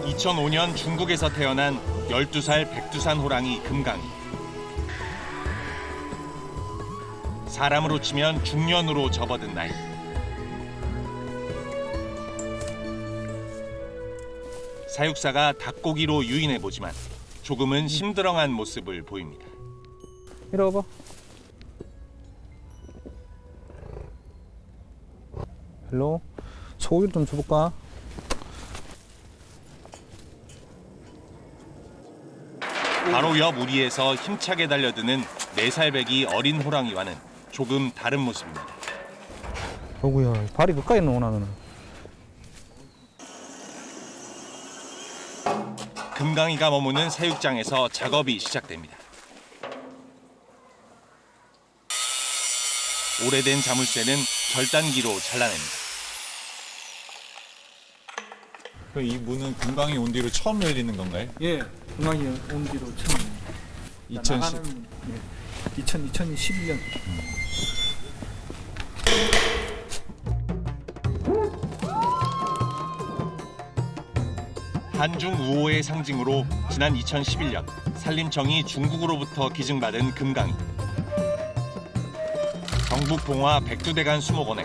2005년 중국에서 태어난 12살 백두산 호랑이 금강이. 사람으로 치면 중년으로 접어든 나이. 사육사가 닭고기로 유인해보지만 조금은 심드렁한 모습을 보입니다. 이리 와봐. 헬로. 소고기를 좀 줘볼까? 바로 옆 우리에서 힘차게 달려드는 4살배기 어린 호랑이와는 조금 다른 모습입니다. 어구야, 발이 그까이 나오나 너는. 금강이가 머무는 사육장에서 작업이 시작됩니다. 오래된 자물쇠는 절단기로 잘라냅니다. 이 문은 금강이 온 뒤로 처음 열리는 건가요? 예, 금강이 온 뒤로 처음. 2011년. 한중 우호의 상징으로 지난 2011년 산림청이 중국으로부터 기증받은 금강이. 경북 봉화 백두대간 수목원에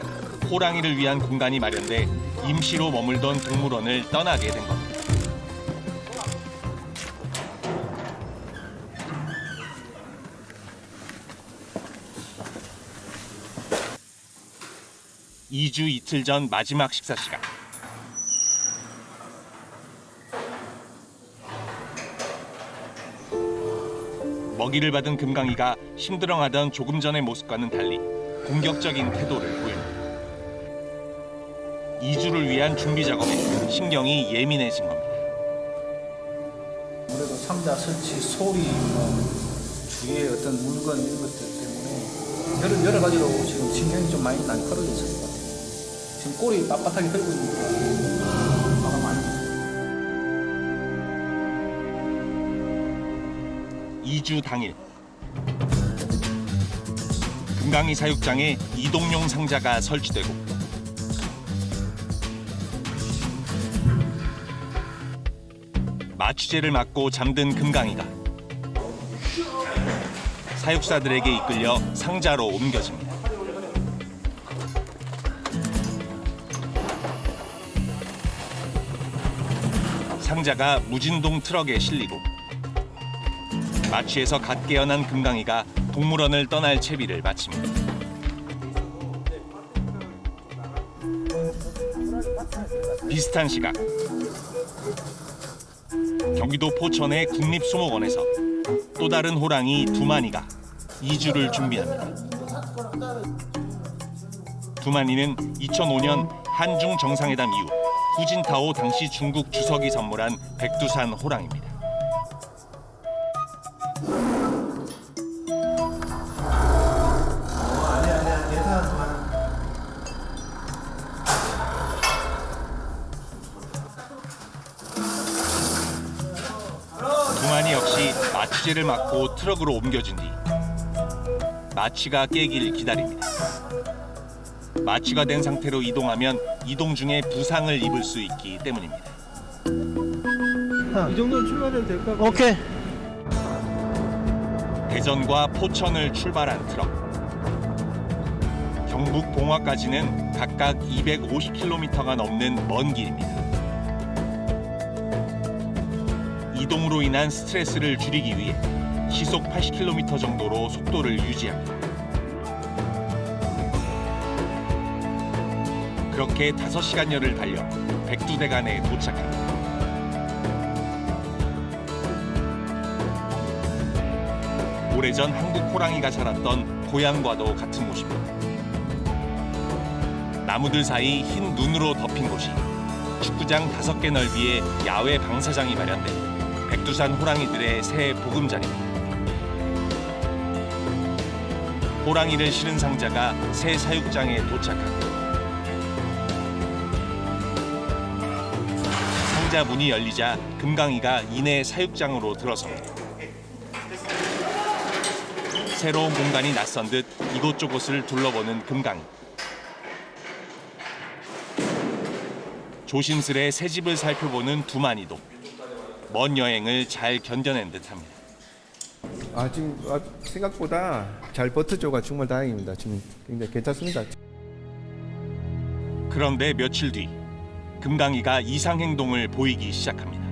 호랑이를 위한 공간이 마련돼 임시로 머물던 동물원을 떠나게 된 겁니다. (2주) 이틀 전 마지막 식사 시간. 먹이를 받은 금강이가 힘들어하던 조금 전의 모습과는 달리 공격적인 태도를 보입니다. 2주를 위한 준비 작업에 신경이 예민해진 겁니다. 아무래도 상자 설치, 소리, 주위에 어떤 물건 이런 것들 때문에 여러 가지로 지금 신경이 좀 많이 날카로워져 있을 것 같아요. 지금 꼬리 빳빳하게 들고 있으니까 화가 많이 나요. 2주 당일 금강이 사육장에 이동용 상자가 설치되고 마취제를 맞고 잠든 금강이가 사육사들에게 이끌려 상자로 옮겨집니다. 상자가 무진동 트럭에 실리고 마취에서 갓 깨어난 금강이가 동물원을 떠날 채비를 마칩니다. 비슷한 시각 경기도 포천의 국립수목원에서 또 다른 호랑이 2마리가 2주를 준비합니다. 2마리는 2005년 한중 정상회담 이후 후진타오 당시 중국 주석이 선물한 백두산 호랑이입니다. 두마니 역시 마취제를 맞고 트럭으로 옮겨진 뒤 마취가 깨길 기다립니다. 마취가 된 상태로 이동하면 이동 중에 부상을 입을 수 있기 때문입니다. 이 정도는 출발해도 될 것 같아요. 오케이. 대전과 포천을 출발한 트럭. 경북 봉화까지는 각각 250km가 넘는 먼 길입니다. 이동으로 인한 스트레스를 줄이기 위해 시속 80km 정도로 속도를 유지합니다. 그렇게 5시간여를 달려 백두대간에 도착합니다. 오래전 한국 호랑이가 살았던 고향과도 같은 곳입니다. 나무들 사이 흰 눈으로 덮인 곳이 축구장 5개 넓이의 야외 방사장이 마련된 백두산 호랑이들의 새 보금자리입니다. 호랑이를 실은 상자가 새 사육장에 도착합니다. 상자 문이 열리자 금강이가 이내 사육장으로 들어섭니다. 새로운 공간이 낯선 듯 이곳저곳을 둘러보는 금강이. 조심스레 새 집을 살펴보는 두만이도 먼 여행을 잘 견뎌낸 듯합니다. 지금 생각보다 잘 버텨줘가 정말 다행입니다. 지금 굉장히 괜찮습니다. 그런데 며칠 뒤 금강이가 이상 행동을 보이기 시작합니다.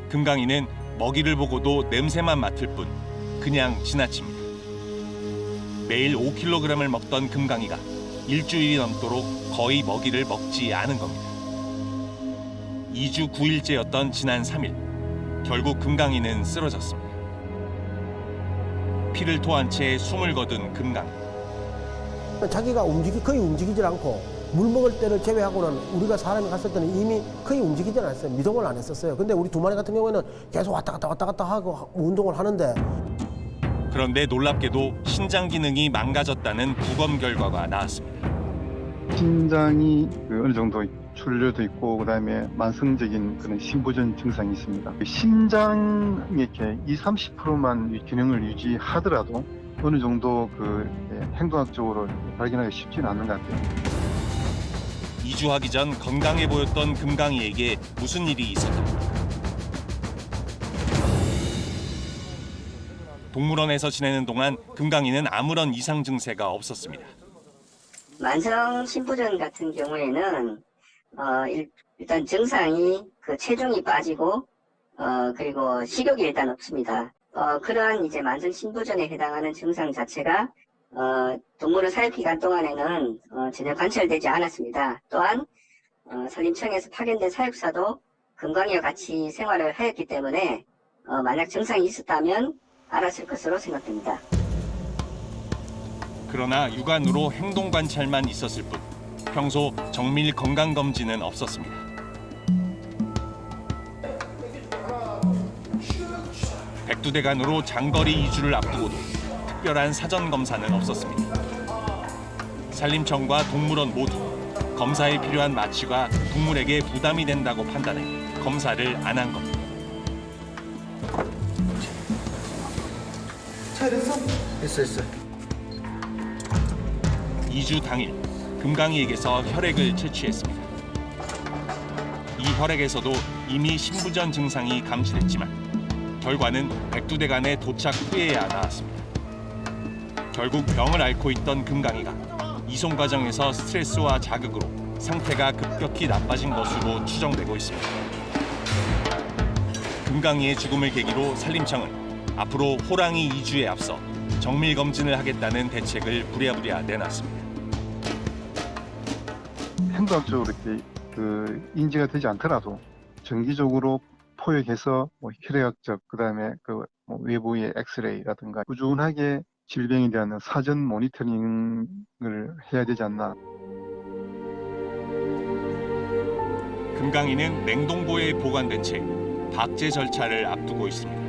금강이는 먹이를 보고도 냄새만 맡을 뿐 그냥 지나칩니다. 매일 5kg을 먹던 금강이가 일주일이 넘도록 거의 먹이를 먹지 않은 겁니다. 2주 9일째였던 지난 3일 결국 금강이는 쓰러졌습니다. 피를 토한 채 숨을 거둔 금강이. 자기가 거의 움직이질 않고 물 먹을 때를 제외하고는 우리가 사람이 갔을 때는 이미 거의 움직이질 않았어요. 미동을 안 했었어요. 근데 우리 두만이 같은 경우에는 계속 왔다 갔다 하고 운동을 하는데. 그런데 놀랍게도 신장 기능이 망가졌다는 부검 결과가 나왔습니다. 신장이 어느 정도 출혈도 있고 그다음에 만성적인 그런 심부전 증상이 있습니다. 신장에 이렇게 20-30%만 기능을 유지하더라도 어느 정도 행동학적으로 발견하기 쉽지는 않는 것 같아요. 이주하기 전 건강해 보였던 금강이에게 무슨 일이 있었던 겁니까? 동물원에서 지내는 동안 금강이는 아무런 이상 증세가 없었습니다. 만성 심부전 같은 경우에는 일단 증상이 체중이 빠지고 그리고 식욕이 일단 없습니다. 그러한 이제 만성 심부전에 해당하는 증상 자체가 동물을 사육 기간 동안에는 전혀 관찰되지 않았습니다. 또한 산림청에서 파견된 사육사도 금강이와 같이 생활을 하였기 때문에 만약 증상이 있었다면 알았을 것으로 생각됩니다. 그러나 육안으로 행동 관찰만 있었을 뿐 평소 정밀 건강 검진은 없었습니다. 백두대간으로 장거리 이주를 앞두고도 특별한 사전 검사는 없었습니다. 산림청과 동물원 모두 검사에 필요한 마취가 동물에게 부담이 된다고 판단해 검사를 안 한 겁니다. 됐어. 2주 당일 금강이에게서 혈액을 채취했습니다. 이 혈액에서도 이미 심부전 증상이 감지됐지만 결과는 백두대간에 도착 후에야 나왔습니다. 결국 병을 앓고 있던 금강이가 이송 과정에서 스트레스와 자극으로 상태가 급격히 나빠진 것으로 추정되고 있습니다. 금강이의 죽음을 계기로 산림청은 앞으로 호랑이 이주에 앞서 정밀 검진을 하겠다는 대책을 부랴부랴 내놨습니다. 행동학적으로 이렇게 인지가 되지 않더라도 정기적으로 포획해서 혈액학적 그다음에 외부의 엑스레이라든가 꾸준하게 질병에 대한 사전 모니터링을 해야 되지 않나. 금강이는 냉동고에 보관된 채 박제 절차를 앞두고 있습니다.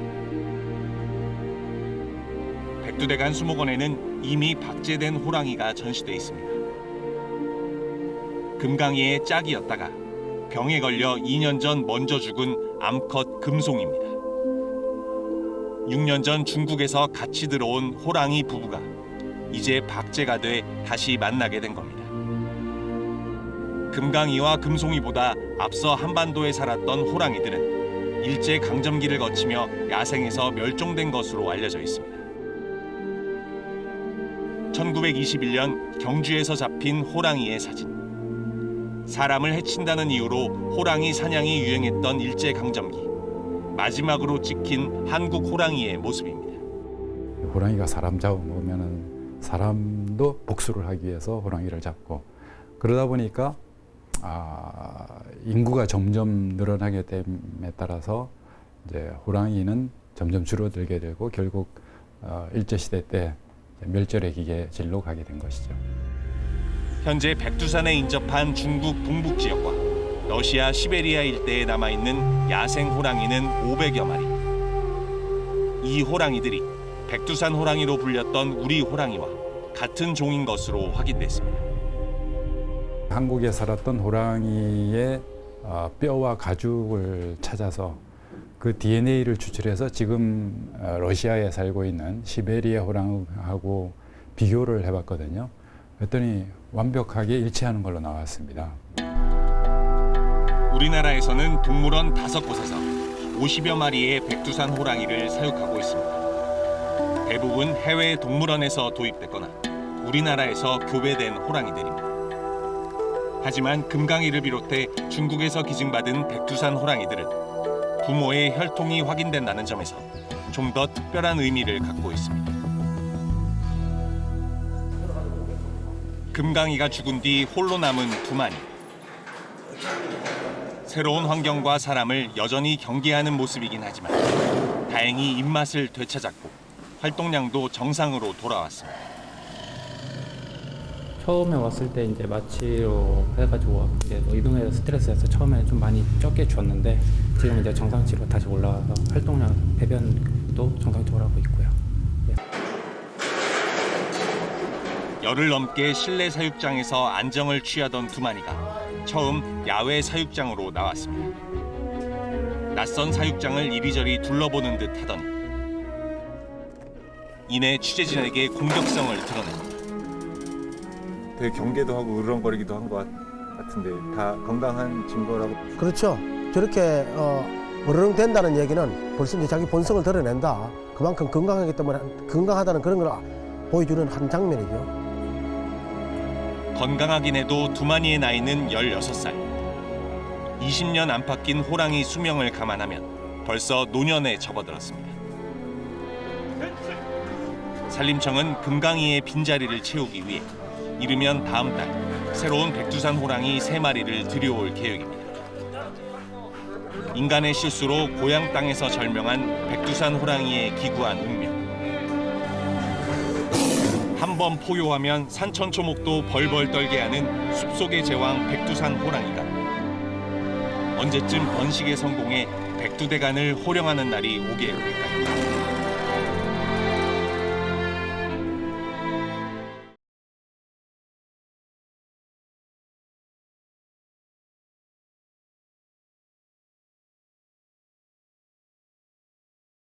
백두대간 수목원에는 이미 박제된 호랑이가 전시돼 있습니다. 금강이의 짝이었다가 병에 걸려 2년 전 먼저 죽은 암컷 금송입니다. 6년 전 중국에서 같이 들어온 호랑이 부부가 이제 박제가 돼 다시 만나게 된 겁니다. 금강이와 금송이보다 앞서 한반도에 살았던 호랑이들은 일제 강점기를 거치며 야생에서 멸종된 것으로 알려져 있습니다. 1921년 경주에서 잡힌 호랑이의 사진. 사람을 해친다는 이유로 호랑이 사냥이 유행했던 일제 강점기. 마지막으로 찍힌 한국 호랑이의 모습입니다. 호랑이가 사람 잡아먹으면 사람도 복수를 하기 위해서 호랑이를 잡고 그러다 보니까 인구가 점점 늘어나게 됨에 따라서 이제 호랑이는 점점 줄어들게 되고 결국 일제시대 때 멸절의 기계질로 가게 된 것이죠. 현재 백두산에 인접한 중국 동북 지역과 러시아 시베리아 일대에 남아있는 야생 호랑이는 500여 마리. 이 호랑이들이 백두산 호랑이로 불렸던 우리 호랑이와 같은 종인 것으로 확인됐습니다. 한국에 살았던 호랑이의 뼈와 가죽을 찾아서 그 DNA를 추출해서 지금 러시아에 살고 있는 시베리아 호랑이하고 비교를 해봤거든요. 그랬더니 완벽하게 일치하는 걸로 나왔습니다. 우리나라에서는 동물원 5곳에서 50여 마리의 백두산 호랑이를 사육하고 있습니다. 대부분 해외 동물원에서 도입됐거나 우리나라에서 교배된 호랑이들입니다. 하지만 금강이를 비롯해 중국에서 기증받은 백두산 호랑이들은 부모의 혈통이 확인된다는 점에서 좀 더 특별한 의미를 갖고 있습니다. 금강이가 죽은 뒤 홀로 남은 두마니. 새로운 환경과 사람을 여전히 경계하는 모습이긴 하지만 다행히 입맛을 되찾았고 활동량도 정상으로 돌아왔습니다. 처음에 왔을 때 이제 마취로 해가지고 이제 이동해서 스트레스에서 처음에 좀 많이 적게 줬는데 지금 이제 정상치로 다시 올라와서 활동량 배변도 정상적으로 하고 있고요. 열흘 넘게 실내 사육장에서 안정을 취하던 두마니가 처음 야외 사육장으로 나왔습니다. 낯선 사육장을 이리저리 둘러보는 듯 하더니 이내 취재진에게 공격성을 드러냅니다. 되게 경계도 하고 으르렁거리기도 한 것 같은데 다 건강한 증거라고. 그렇죠. 저렇게 으르렁 된다는 얘기는 벌써 이제 자기 본성을 드러낸다. 그만큼 건강하기 때문에 건강하다는 그런 걸 보여주는 한 장면이죠. 건강하긴 해도 두마니의 나이는 16살. 20년 안팎인 호랑이 수명을 감안하면 벌써 노년에 접어들었습니다. 산림청은 금강이의 빈자리를 채우기 위해 이르면 다음 달 새로운 백두산 호랑이 3마리를 들여올 계획입니다. 인간의 실수로 고향 땅에서 절명한 백두산 호랑이의 기구한 운명. 한 번 포효하면 산천초목도 벌벌 떨게 하는 숲속의 제왕 백두산 호랑이가 언제쯤 번식에 성공해 백두대간을 호령하는 날이 오게 될까요?